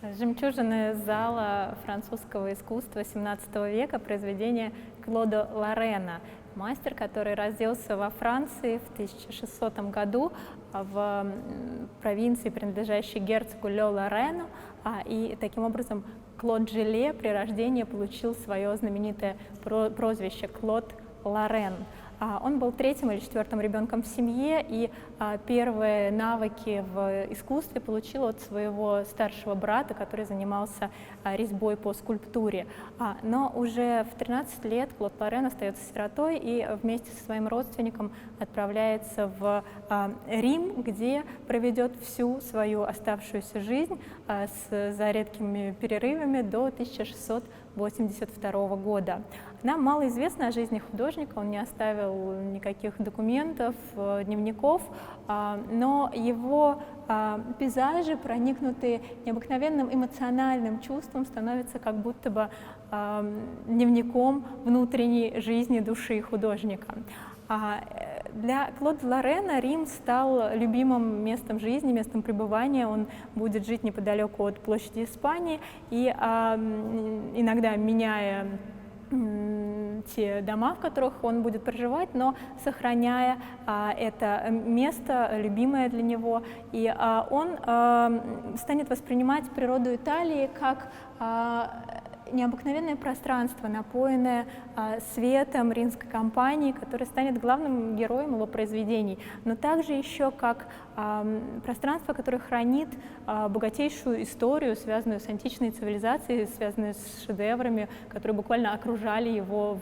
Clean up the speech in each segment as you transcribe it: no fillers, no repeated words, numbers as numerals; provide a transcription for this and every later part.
Жемчужины зала французского искусства XVII века, произведение Клода Лорена, мастер, который родился во Франции в 1600 году в провинции, принадлежащей герцогу Ле Лорену, и таким образом Клод Жиле при рождении получил свое знаменитое прозвище Клод Лорен. Он был третьим или четвертым ребенком в семье, и первые навыки в искусстве получил от своего старшего брата, который занимался резьбой по скульптуре. Но уже в 13 лет Клод Лорен остается сиротой и вместе со своим родственником отправляется в Рим, где проведет всю свою оставшуюся жизнь за редкими перерывами до 1682 года. Нам мало известно о жизни художника, он не оставил никаких документов, дневников, но его пейзажи, проникнутые необыкновенным эмоциональным чувством, становятся как будто бы дневником внутренней жизни души художника. Для Клода Лорена Рим стал любимым местом жизни, местом пребывания. Он будет жить неподалеку от площади Испании и иногда меняя те дома, в которых он будет проживать, но сохраняя это место, любимое для него. И он станет воспринимать природу Италии как необыкновенное пространство, напоенное светом римской кампании, которое станет главным героем его произведений, но также еще как пространство, которое хранит богатейшую историю, связанную с античной цивилизацией, связанную с шедеврами, которые буквально окружали его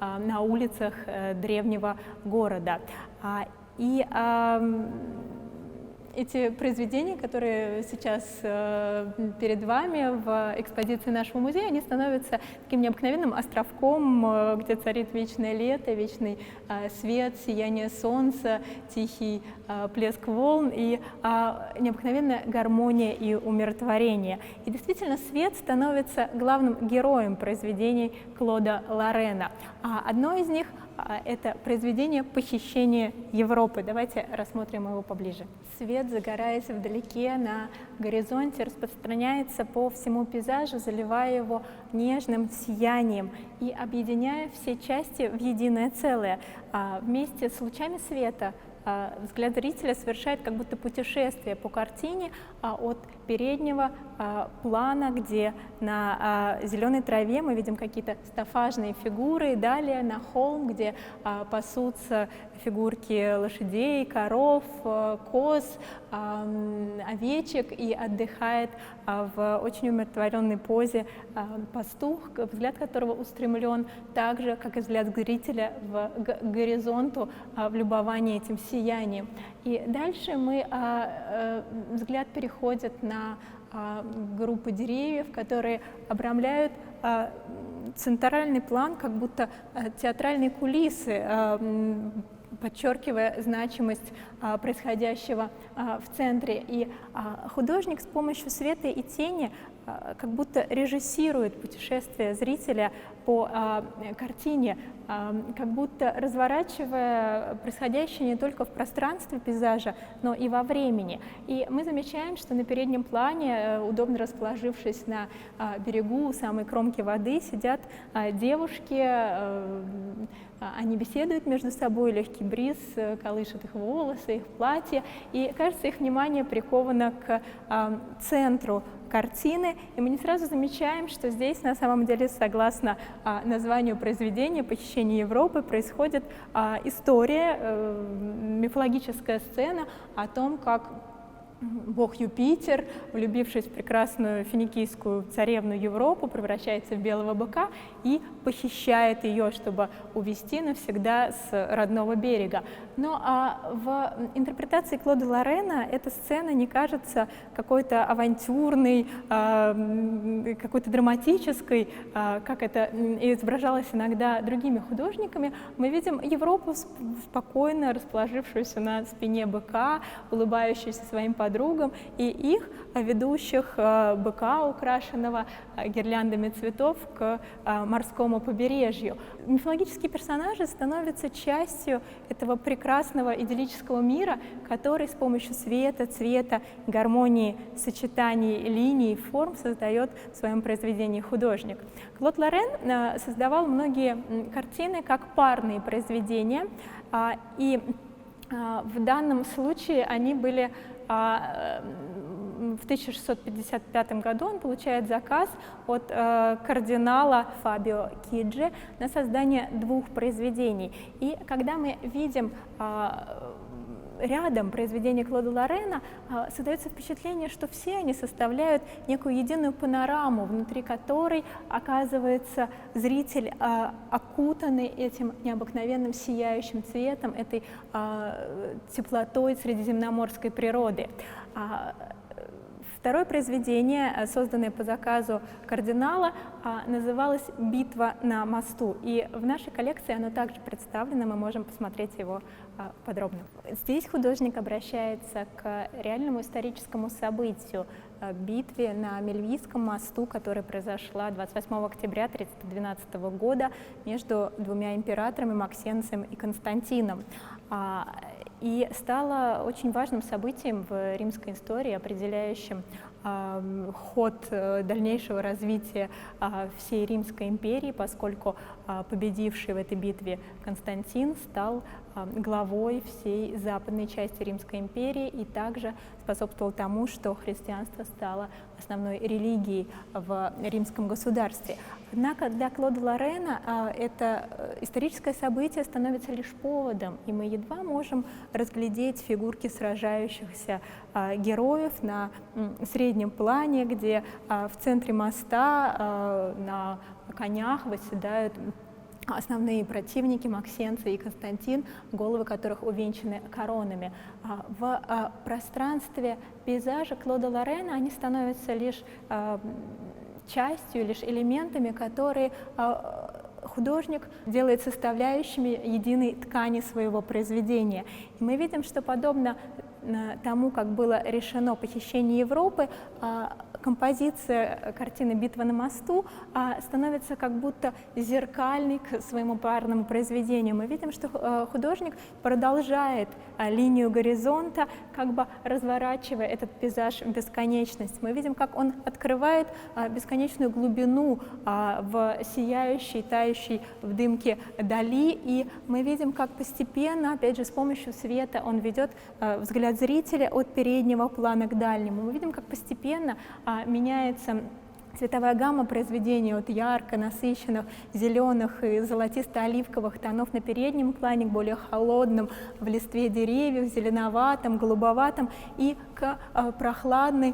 на улицах древнего города. И эти произведения, которые сейчас перед вами в экспозиции нашего музея, они становятся таким необыкновенным островком, где царит вечное лето, вечный свет, сияние солнца, тихий плеск волн и необыкновенная гармония и умиротворение. И действительно, свет становится главным героем произведений Клода Лорена. Одно из них — это произведение «Похищение Европы». Давайте рассмотрим его поближе. Свет, загораясь вдалеке на горизонте, распространяется по всему пейзажу, заливая его нежным сиянием и объединяя все части в единое целое. Вместе с лучами света взгляд зрителя совершает как будто путешествие по картине от переднего плана, где на зеленой траве мы видим какие-то стафажные фигуры, далее на холм, где пасутся фигурки лошадей, коров, коз, овечек, и отдыхает в очень умиротворенной позе пастух, взгляд которого устремлен так же, как и взгляд зрителя к горизонту в любовании этим сиянием. И дальше взгляд переходит на группы деревьев, которые обрамляют центральный план, как будто театральные кулисы, подчеркивая значимость происходящего в центре. И художник с помощью света и тени как будто режиссирует путешествие зрителя по картине, как будто разворачивая происходящее не только в пространстве пейзажа, но и во времени. И мы замечаем, что на переднем плане, удобно расположившись на берегу, у самой кромки воды, сидят девушки, они беседуют между собой, легкий бриз колышет их волосы, их платье, и, кажется, их внимание приковано к центру картины, и мы не сразу замечаем, что здесь на самом деле, согласно названию произведения «Похищение Европы», происходит история, мифологическая сцена о том, как бог Юпитер, влюбившись в прекрасную финикийскую царевну Европу, превращается в белого быка и похищает ее, чтобы увезти навсегда с родного берега. Но в интерпретации Клода Лорена эта сцена не кажется какой-то авантюрной, какой-то драматической, как это изображалось иногда другими художниками. Мы видим Европу спокойно расположившуюся на спине быка, улыбающуюся своим подругам, подругам, и их, ведущих быка, украшенного гирляндами цветов, к морскому побережью. Мифологические персонажи становятся частью этого прекрасного идиллического мира, который с помощью света, цвета, гармонии, сочетаний линий, форм создает в своем произведении художник. Клод Лорен создавал многие картины как парные произведения, и в данном случае они были в 1655 году он получает заказ от кардинала Фабио Киджи на создание 2 произведений. И когда мы видим рядом произведения Клода Лорена, создается впечатление, что все они составляют некую единую панораму, внутри которой оказывается зритель окутанный этим необыкновенным сияющим цветом, этой теплотой средиземноморской природы. Второе произведение, созданное по заказу кардинала, называлось «Битва на мосту», и в нашей коллекции оно также представлено, мы можем посмотреть его подробно. Здесь художник обращается к реальному историческому событию, битве на Мельвийском мосту, которая произошла 28 октября 312 года между 2 императорами Максенцием и Константином. И стало очень важным событием в римской истории, определяющим ход дальнейшего развития всей Римской империи, поскольку победивший в этой битве Константин стал главой всей западной части Римской империи и также способствовал тому, что христианство стало основной религией в римском государстве. Однако для Клода Лорена это историческое событие становится лишь поводом, и мы едва можем разглядеть фигурки сражающихся героев на среднем плане, где в центре моста на конях восседают основные противники Максенций и Константин, головы которых увенчаны коронами. В пространстве пейзажа Клода Лорена они становятся лишь частью, лишь элементами, которые художник делает составляющими единой ткани своего произведения. И мы видим, что подобно тому, как было решено похищение Европы, композиция картины «Битва на мосту» становится как будто зеркальной к своему парному произведению. Мы видим, что художник продолжает линию горизонта, как бы разворачивая этот пейзаж в бесконечность. Мы видим, как он открывает бесконечную глубину в сияющей, тающей в дымке дали, и мы видим, как постепенно, опять же, с помощью света он ведет взгляд зрителя от переднего плана к дальнему. Мы видим, как постепенно меняется цветовая гамма произведения от ярко насыщенных зеленых и золотисто-оливковых тонов на переднем плане к более холодным в листве деревьев, зеленоватым, голубоватым и к прохладной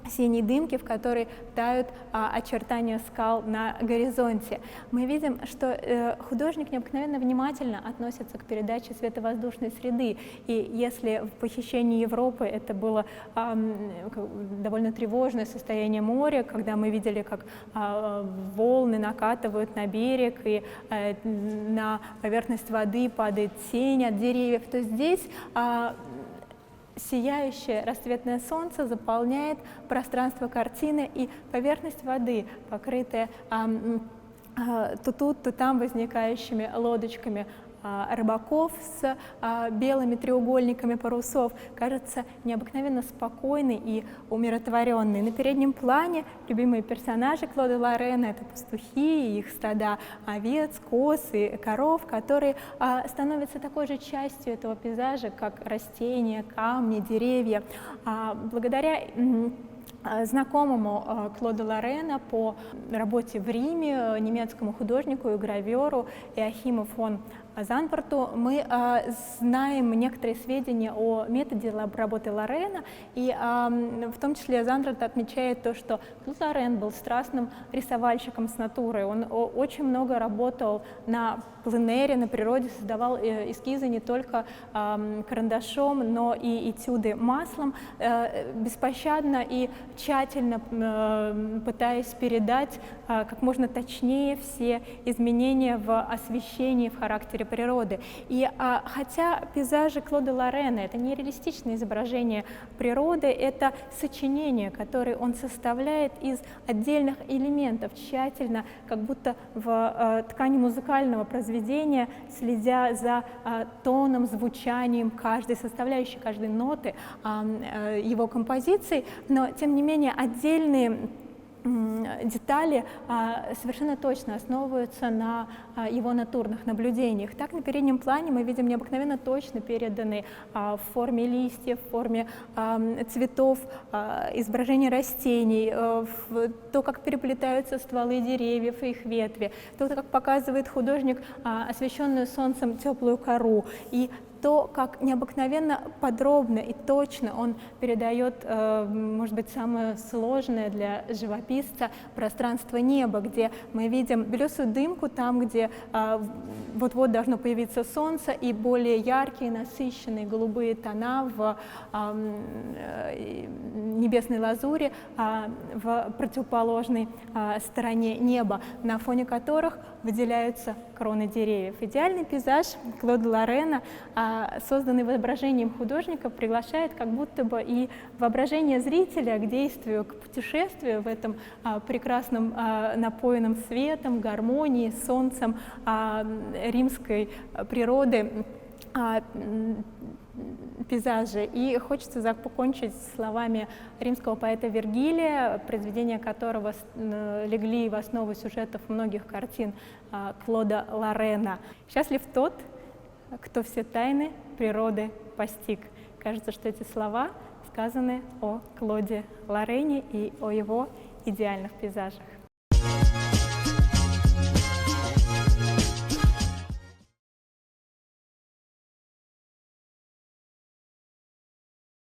синей дымки, в которой тают очертания скал на горизонте. Мы видим, что художник необыкновенно внимательно относится к передаче световоздушной среды. И если в «Похищении Европы» это было довольно тревожное состояние моря, когда мы видели, как волны накатывают на берег и на поверхность воды падает тень от деревьев, то здесь сияющее расцветное солнце заполняет пространство картины, и поверхность воды, покрытая то тут, то там возникающими лодочками рыбаков с белыми треугольниками парусов, кажется необыкновенно спокойной и умиротворенной. На переднем плане любимые персонажи Клода Лорена — это пастухи, их стада овец, коз и коров, которые становятся такой же частью этого пейзажа, как растения, камни, деревья. Благодаря знакомому Клода Лорена по работе в Риме, немецкому художнику и граверу Иохиму фон Занпорту, мы знаем некоторые сведения о методе работы Лорена, и в том числе Занпорт отмечает то, что Клод Лорен был страстным рисовальщиком с натурой. Он очень много работал на пленэре, на природе, создавал эскизы не только карандашом, но и этюды маслом, беспощадно и тщательно пытаясь передать как можно точнее все изменения в освещении, в характере природы. И хотя пейзажи Клода Лорена — это не реалистичное изображение природы, это сочинение, которое он составляет из отдельных элементов, тщательно, как будто в ткани музыкального произведения, следя за тоном, звучанием каждой составляющей, каждой ноты его композиций, но тем не менее отдельные детали совершенно точно основываются на его натурных наблюдениях. Так, на переднем плане мы видим необыкновенно точно переданные в форме листьев, в форме цветов, изображения растений, то, как переплетаются стволы деревьев и их ветви, то, как показывает художник освещенную солнцем теплую кору, и то, как необыкновенно подробно и точно он передает, может быть, самое сложное для живописца пространство неба, где мы видим белесую дымку там, где вот-вот должно появиться солнце, и более яркие, насыщенные голубые тона в небесной лазури в противоположной стороне неба, на фоне которых выделяются кроны деревьев. Идеальный пейзаж Клода Лорена, созданный воображением художника, приглашает как будто бы и воображение зрителя к действию, к путешествию в этом прекрасном, напоенном светом, гармонии, солнцем римской природы пейзажи. И хочется покончить словами римского поэта Вергилия, произведения которого легли в основу сюжетов многих картин Клода Лорена. «Счастлив тот, кто все тайны природы постиг». Кажется, что эти слова сказаны о Клоде Лорене и о его идеальных пейзажах.